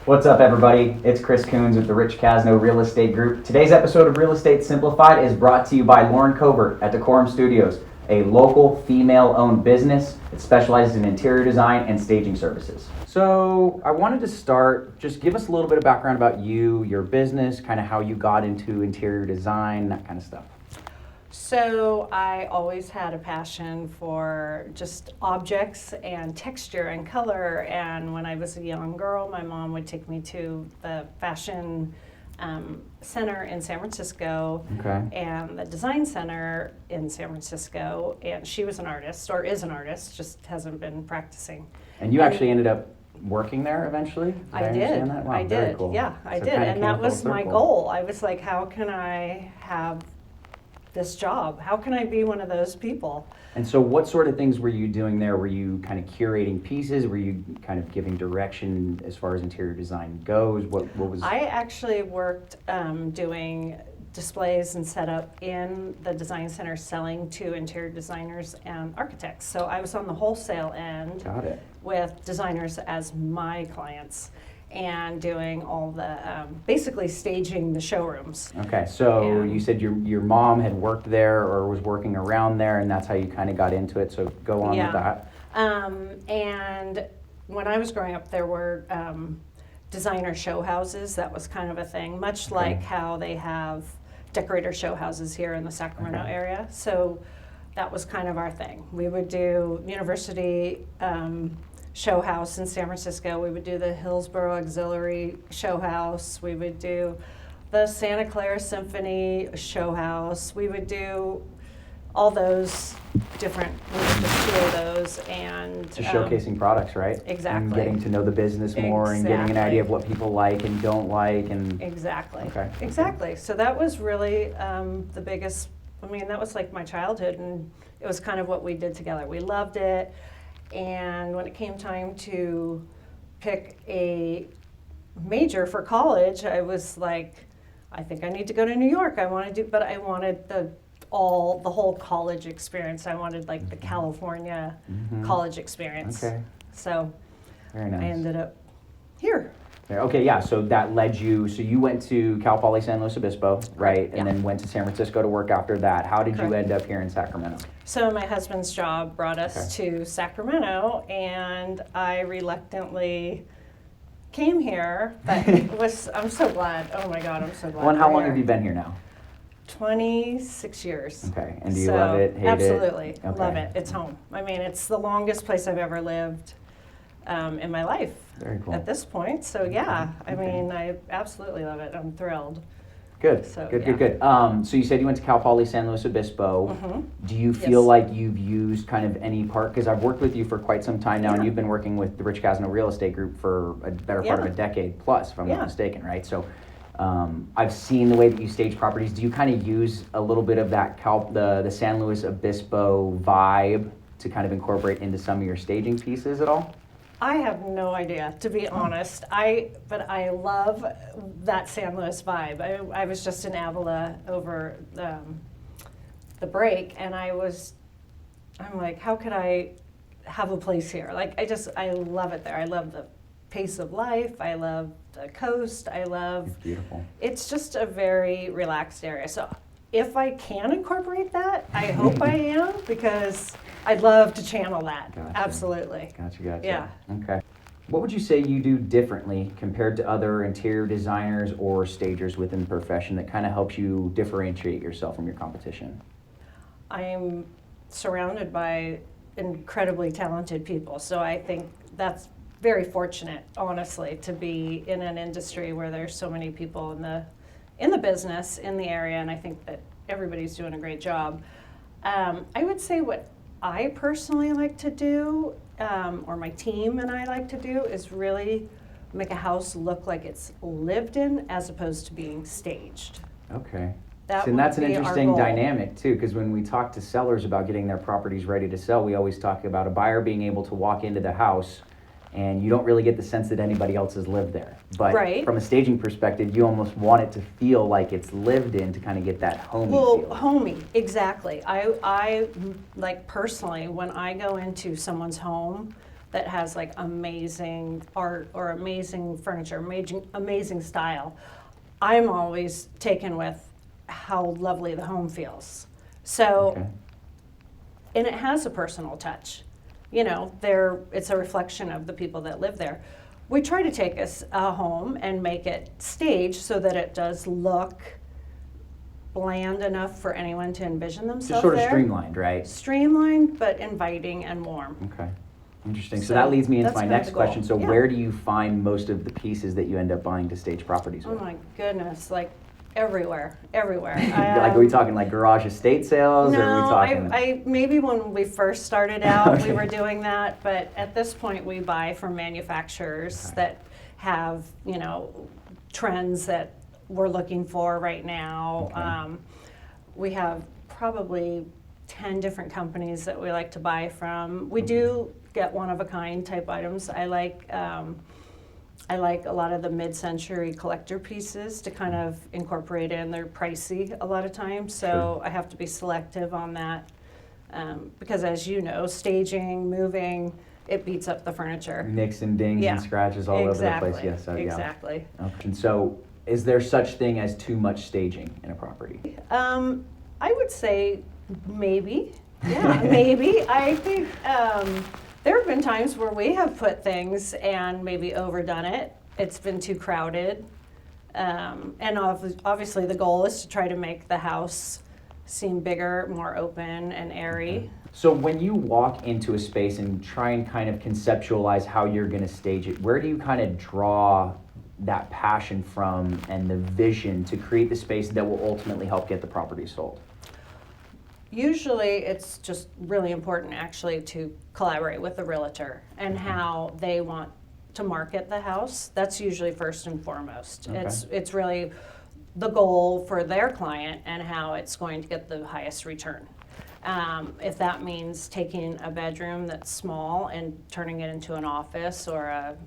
What's up, everybody? It's Chris Kunz with the Rich Casno Real Estate Group. Today's episode of Real Estate Simplified is brought to you by Lauren Covert at Decorum Studios, a local female-owned business that specializes in interior design and staging services. So I wanted to start, just give us a little bit of background about you, your business, kind of how you got into interior design, that kind of stuff. So I always had a passion for just objects and texture and color. And when I was a young girl, my mom would take me to the fashion center in San Francisco and the design center in San Francisco. And she was an artist, or is an artist, just hasn't been practicing. And you actually ended up working there eventually? I did. That? Wow, I very did. cool. Yeah, I So did. kind of And came that full was my circle. goal. I was like, how can I have this job? How can I be one of those people? And so what sort of things were you doing there? Were you kind of curating pieces? Were you kind of giving direction as far as interior design goes? What was... I actually worked doing displays and setup in the design center, selling to interior designers and architects. So I was on the wholesale end Got it. with designers as my clients and doing all the, basically staging the showrooms. Okay, so And- you said your mom had worked there or was working around there, and that's how you kind of got into it. So go on with that. And when I was growing up, there were designer show houses. That was kind of a thing, much like how they have decorator show houses here in the Sacramento area. So that was kind of our thing. We would do University show house in San Francisco. We would do the Hillsborough Auxiliary show house. We would do the Santa Clara Symphony show house. We would do all those different, we would just tour those and Just showcasing products, right? Exactly. And getting to know the business more and getting an Exactly. idea of what people like and don't like. And Exactly. Okay. Exactly. So that was really the biggest, I mean, that was like my childhood, and it was kind of what we did together. We loved it. And when it came time to pick a major for college, I was like, I think I need to go to New York. But I wanted the whole college experience. I wanted like the California college experience. Okay. So Very nice. I ended up here. Okay, yeah, so that led you, so you went to Cal Poly San Luis Obispo, right? Yeah. And then went to San Francisco to work after that. How did you Correct. end up here in Sacramento? So my husband's job brought us to Sacramento, and I reluctantly came here, but I'm so glad. Oh my God, I'm so glad. Well, and how we're long here. have you been here now? 26 years. Okay, and do you love it, hate it? Absolutely, Okay. love it. It's home. I mean, it's the longest place I've ever lived in my life. Very cool. At this point, so yeah, I Okay. mean, I absolutely love it. I'm thrilled. Good, So, good, yeah. good. So you said you went to Cal Poly San Luis Obispo. Do you feel Yes. like you've used kind of any part, because I've worked with you for quite some time now, and Yeah. you've been working with the Rich Casno Real Estate Group for a better part of a Yeah. decade plus, if I'm not Yeah. mistaken, right? So I've seen the way that you stage properties. Do you kind of use a little bit of that the San Luis Obispo vibe to kind of incorporate into some of your staging pieces at all? I have no idea, to be honest. But I love that San Luis vibe. I was just in Avila over the break, and I'm like, how could I have a place here? Like, I love it there. I love the pace of life. I love the coast. It's beautiful. It's just a very relaxed area. So if I can incorporate that, I hope I am, because I'd love to channel that. Gotcha. Absolutely. Gotcha. Yeah. Okay. What would you say you do differently compared to other interior designers or stagers within the profession that kind of helps you differentiate yourself from your competition? I'm surrounded by incredibly talented people, so I think that's very fortunate, honestly, to be in an industry where there's so many people in the business, in the area, and I think that everybody's doing a great job. I would say what I personally like to do, or my team and I like to do, is really make a house look like it's lived in as opposed to being staged. Okay. That And that's an would be our interesting goal. dynamic too, because when we talk to sellers about getting their properties ready to sell, we always talk about a buyer being able to walk into the house and you don't really get the sense that anybody else has lived there. But Right. from a staging perspective, you almost want it to feel like it's lived in to kind of get that homey Well, feel. homey, exactly. I like personally, when I go into someone's home, that has like amazing art or amazing furniture, amazing style, I'm always taken with how lovely the home feels. So, Okay. and it has a personal touch. It's a reflection of the people that live there. We try to take a home and make it staged so that it does look bland enough for anyone to envision themselves Just sort of there. streamlined, right? Streamlined, but inviting and warm. Okay. Interesting. So So that leads me into that's my kind of next the goal. question. So Yeah. where do you find most of the pieces that you end up buying to stage properties Oh with? my goodness, like everywhere. Like, are we talking like garage estate sales, or are we talking? I maybe when we first started out, Okay. we were doing that, but at this point, we buy from manufacturers Okay. that have, trends that we're looking for right now. Okay. We have probably 10 different companies that we like to buy from. We do get one-of-a-kind type items. I like a lot of the mid-century collector pieces to kind of incorporate in. They're pricey a lot of times, so Sure. I have to be selective on that. Because as you know, staging, moving, it beats up the furniture. Nicks and dings Yeah. and scratches all over the place. Yes. So, yeah. Exactly. Okay. And so, is there such thing as too much staging in a property? I would say maybe. Yeah, maybe. I think there have been times where we have put things and maybe overdone it. It's been too crowded. And obviously the goal is to try to make the house seem bigger, more open and airy. So when you walk into a space and try and kind of conceptualize how you're going to stage it, where do you kind of draw that passion from and the vision to create the space that will ultimately help get the property sold? Usually it's just really important actually to collaborate with the realtor and how they want to market the house. That's usually first and foremost. Okay. It's really the goal for their client and how it's going to get the highest return. If that means taking a bedroom that's small and turning it into an office or a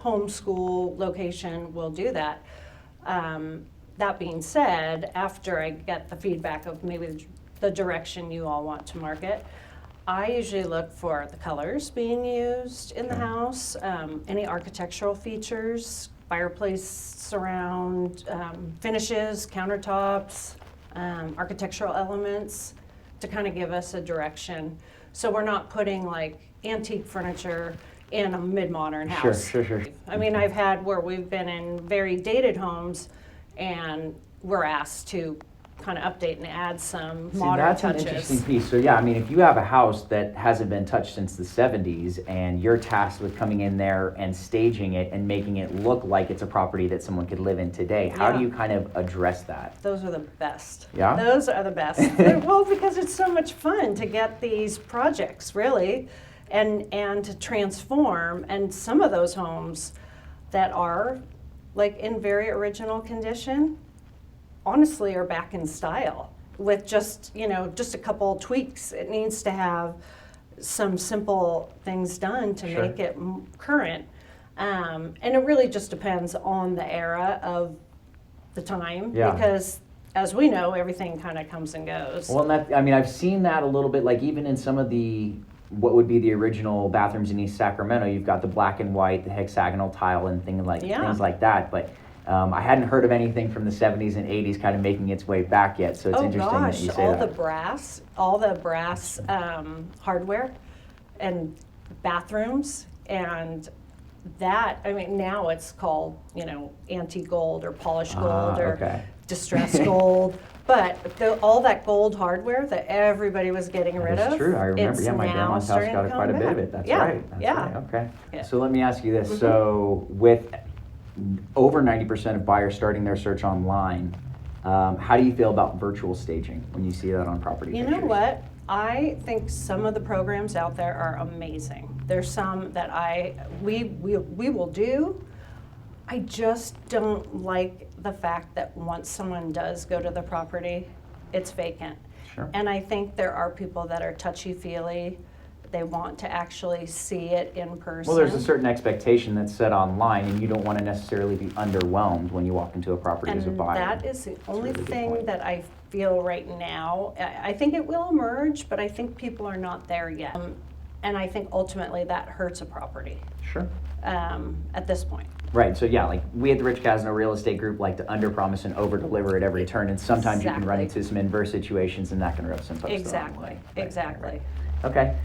homeschool location, we'll do that. That being said, after I get the feedback of maybe the direction you all want to market, I usually look for the colors being used in the house, any architectural features, fireplace surround, finishes, countertops, architectural elements to kind of give us a direction. So we're not putting like antique furniture in a mid-modern house. Sure. I mean, I've had where we've been in very dated homes and we're asked to kind of update and add some modern that's touches. an interesting piece. So yeah, I mean, if you have a house that hasn't been touched since the 70s and you're tasked with coming in there and staging it and making it look like it's a property that someone could live in today, how do you kind of address that? Those are the best. Yeah? Those are the best. Well, because it's so much fun to get these projects, really, and to transform. And some of those homes that are like in very original condition, honestly are back in style with just a couple tweaks. It needs to have some simple things done to Sure. make it current. And it really just depends on the era of the time Yeah. because as we know, everything kind of comes and goes. Well, and I've seen that a little bit, like even in some of the, what would be the original bathrooms in East Sacramento, you've got the black and white, the hexagonal tile and things like that. But I hadn't heard of anything from the 70s and 80s kind of making its way back yet, so it's interesting that you say all that. the brass hardware and bathrooms and that, I mean, now it's called, antique gold or polished gold or distressed gold. But all that gold hardware that everybody was getting rid of, That's true. I remember. Yeah, my grandma's house got quite a bit of it. That's right. That's right. Okay. Yeah. So let me ask you this. So with over 90% of buyers starting their search online, how do you feel about virtual staging when you see that on property You pictures? know what? I think some of the programs out there are amazing. There's some that we will do. I just don't like the fact that once someone does go to the property, it's vacant. Sure. And I think there are people that are touchy-feely. They want to actually see it in person. Well, there's a certain expectation that's set online, and you don't want to necessarily be underwhelmed when you walk into a property as a buyer. And that is the only really good thing point. that I feel right now. I think it will emerge, but I think people are not there yet. And I think ultimately that hurts a property Sure. at this point. Right, so yeah, like we at the Rich Casino Real Estate Group like to under-promise and over-deliver at every turn, and sometimes you can run Exactly. into some inverse situations, and that can rub some folks the wrong Exactly, way. exactly. Okay,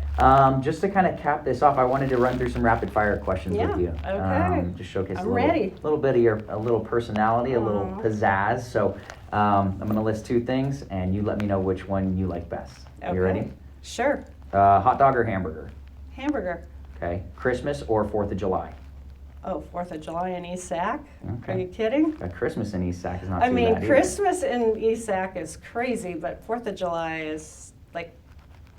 just to kind of cap this off, I wanted to run through some rapid-fire questions Yeah, with you. okay. Just showcase I'm ready. little bit of a little personality, a little Aw. pizzazz. So I'm going to list two things, and you let me know which one you like best. You ready? Okay. Sure. Hot dog or hamburger? Hamburger. Okay, Christmas or 4th of July? Oh, 4th of July in East Sac? Okay. Are you kidding? Christmas in East Sac is not I too mean, bad either. Christmas in East Sac is crazy, but 4th of July is like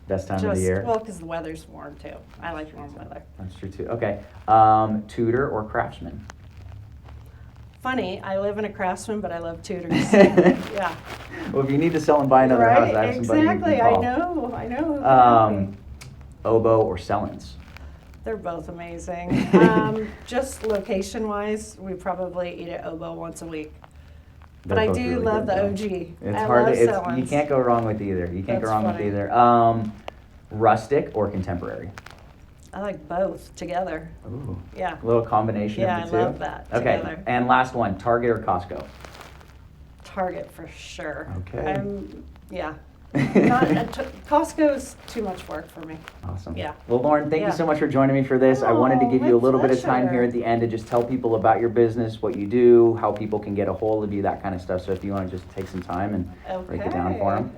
Best time of just, the year? well, because the weather's warm too. I like warm weather. That's true too. Okay. Tudor or Craftsman? Funny, I live in a Craftsman, but I love Tudors. Yeah. Well, if you need to sell and buy another house, I have somebody Exactly. you can call. I know. Who can help me. Oboe or Sellens? They're both amazing. Just location-wise, we probably eat at Oboe once a week. But They're I both do really love good, the though. OG. It's I hard. love You Sellens. can't go wrong with either. You can't go That's wrong funny. with either. Rustic or contemporary? I like both together. Ooh. Yeah. A little combination Yeah, of the two. I love that Okay. together. And last one, Target or Costco? Target for sure. Okay. Yeah. Costco's too much work for me. Awesome. Yeah. Well, Lauren, thank Yeah. you so much for joining me for this. I wanted to Oh, give you my a little bit of time pleasure. here at the end to just tell people about your business, what you do, how people can get a hold of you, that kind of stuff. So if you want to just take some time and break it down for them.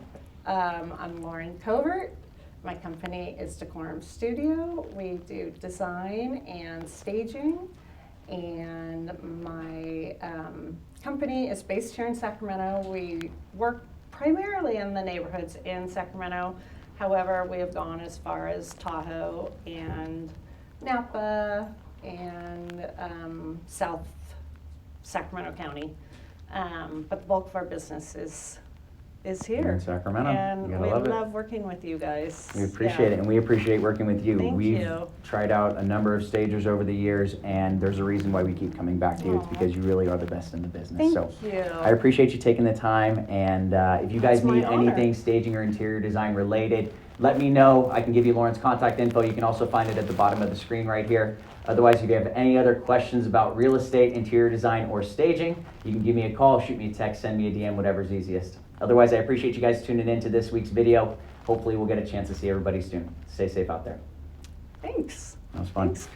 I'm Lauren Covert. My company is Decorum Studio. We do design and staging. And my company is based here in Sacramento. We work primarily in the neighborhoods in Sacramento. However, we have gone as far as Tahoe and Napa and South Sacramento County. But the bulk of our business is here. In Sacramento. You And gotta we love it. love working with you guys. We appreciate it, and we appreciate working with you. Thank We've you. tried out a number of stagers over the years, and there's a reason why we keep coming back to you. It's Aw. because you really are the best in the business. Thank So you. I appreciate you taking the time, and if you guys It's my need honor. anything staging or interior design related, let me know. I can give you Lauren's contact info. You can also find it at the bottom of the screen right here. Otherwise, if you have any other questions about real estate, interior design, or staging, you can give me a call, shoot me a text, send me a DM, whatever's easiest. Otherwise, I appreciate you guys tuning in to this week's video. Hopefully, we'll get a chance to see everybody soon. Stay safe out there. Thanks. That was fun. Thanks,